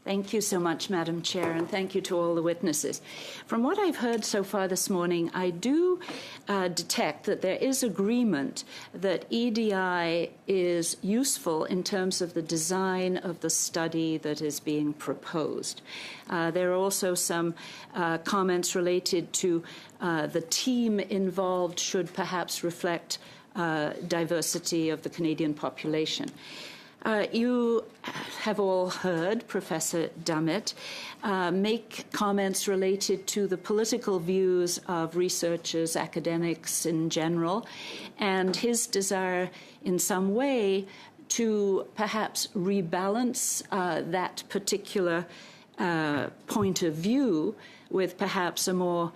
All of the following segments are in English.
Thank you so much, Madam Chair, and thank you to all the witnesses. From what I've heard so far this morning, I do detect that there is agreement that EDI is useful in terms of the design of the study that is being proposed. There are also some comments related to the team involved should perhaps reflect diversity of the Canadian population. You have all heard Professor Dummett make comments related to the political views of researchers, academics in general, and his desire in some way to perhaps rebalance that particular point of view with perhaps a more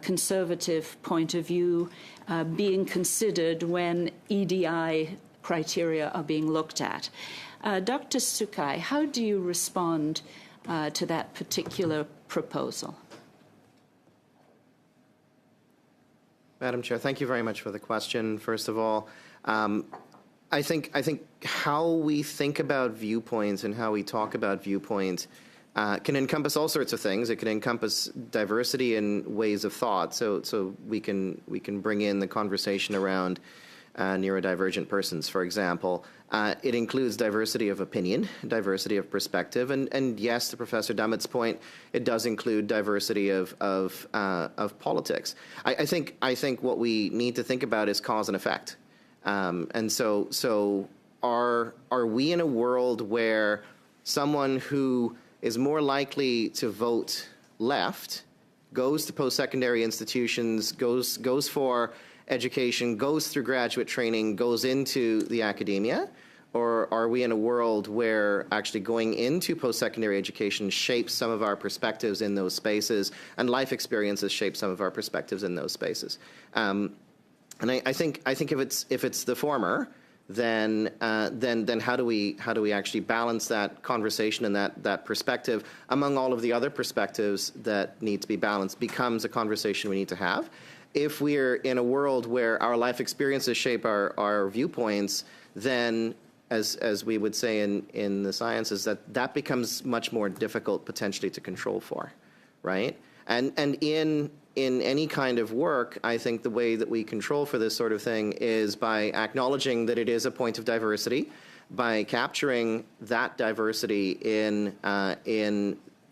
conservative point of view being considered when EDI criteria are being looked at. Dr. Sukhai, how do you respond to that particular proposal? Madam Chair, thank you very much for the question. First of all, I think how we think about viewpoints and how we talk about viewpoints can encompass all sorts of things. It can encompass diversity in ways of thought. So we can bring in the conversation around neurodivergent persons, for example. It includes diversity of opinion, diversity of perspective, and yes, to Professor Dummett's point, it does include diversity of politics. I think what we need to think about is cause and effect. And so are we in a world where someone who is more likely to vote left goes to post-secondary institutions, goes for education, goes through graduate training, goes into the academia? Or are we in a world where actually going into post-secondary education shapes some of our perspectives in those spaces, and life experiences shape some of our perspectives in those spaces? And I think if it's the former, then how do we actually balance that conversation and that perspective among all of the other perspectives that need to be balanced becomes a conversation we need to have. If we're in a world where our life experiences shape our viewpoints, then as we would say in the sciences, that becomes much more difficult potentially to control for, right? And in any kind of work, I think the way that we control for this sort of thing is by acknowledging that it is a point of diversity, by capturing that diversity in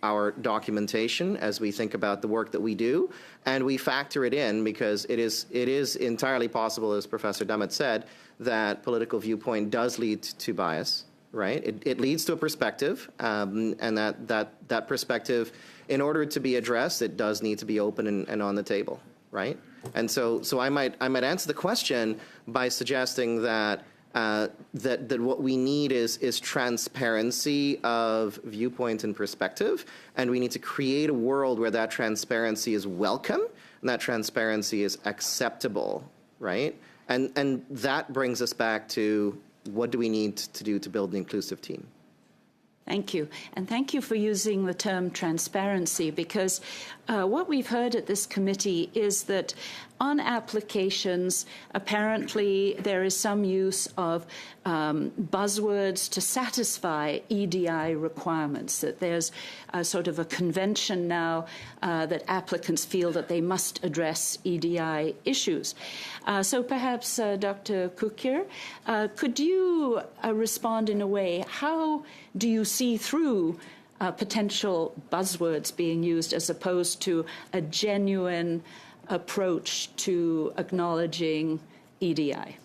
our documentation as we think about the work that we do, and we factor it in because it is entirely possible, as Professor Dummett said, that political viewpoint does lead to bias, right? It leads to a perspective, and that perspective, in order to be addressed, it does need to be open and on the table, right? And so I might answer the question by suggesting that that what we need is transparency of viewpoint and perspective, and we need to create a world where that transparency is welcome and that transparency is acceptable, right? And that brings us back to what do we need to do to build an inclusive team. Thank you. And thank you for using the term transparency, because what we've heard at this committee is that on applications, apparently there is some use of buzzwords to satisfy EDI requirements, that there's sort of a convention now that applicants feel that they must address EDI issues. So perhaps, Dr. Cukier, could you respond in a way? How do you see through potential buzzwords being used as opposed to a genuine approach to acknowledging EDI?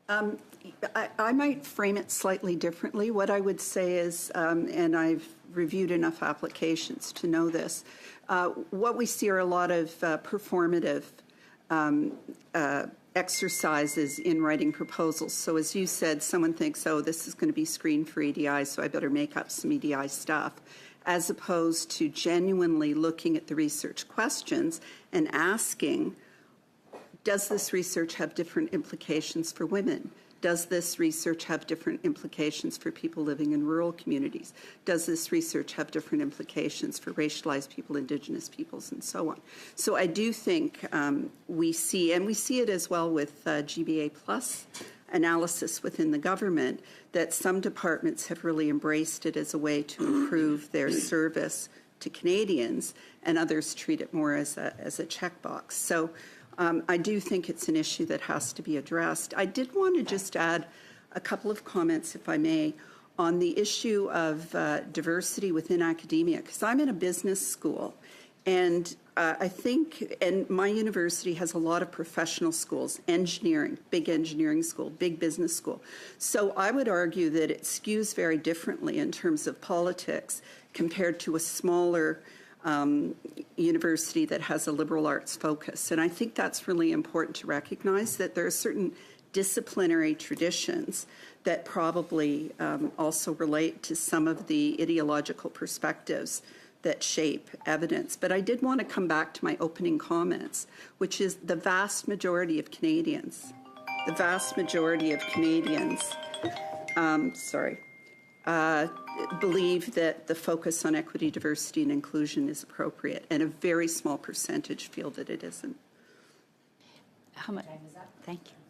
I might frame it slightly differently. What I would say is, and I've reviewed enough applications to know this, what we see are a lot of performative exercises in writing proposals. So as you said, someone thinks, oh, this is going to be screened for EDI, so I better make up some EDI stuff, as opposed to genuinely looking at the research questions and asking, does this research have different implications for women? Does this research have different implications for people living in rural communities? Does this research have different implications for racialized people, Indigenous peoples, and so on? So I do think we see it as well with GBA Plus analysis within the government that some departments have really embraced it as a way to improve their service to Canadians, and others treat it more as a checkbox. So I do think it's an issue that has to be addressed. I did want to just add a couple of comments, if I may, on the issue of diversity within academia, because I'm in a business school, and I think, and my university has a lot of professional schools, engineering school, big business school. So I would argue that it skews very differently in terms of politics compared to a smaller university that has a liberal arts focus. And I think that's really important to recognize, that there are certain disciplinary traditions that probably also relate to some of the ideological perspectives that shape evidence. But I did want to come back to my opening comments, which is the vast majority of Canadians, believe that the focus on equity, diversity, and inclusion is appropriate, and a very small percentage feel that it isn't. How much? Thank you.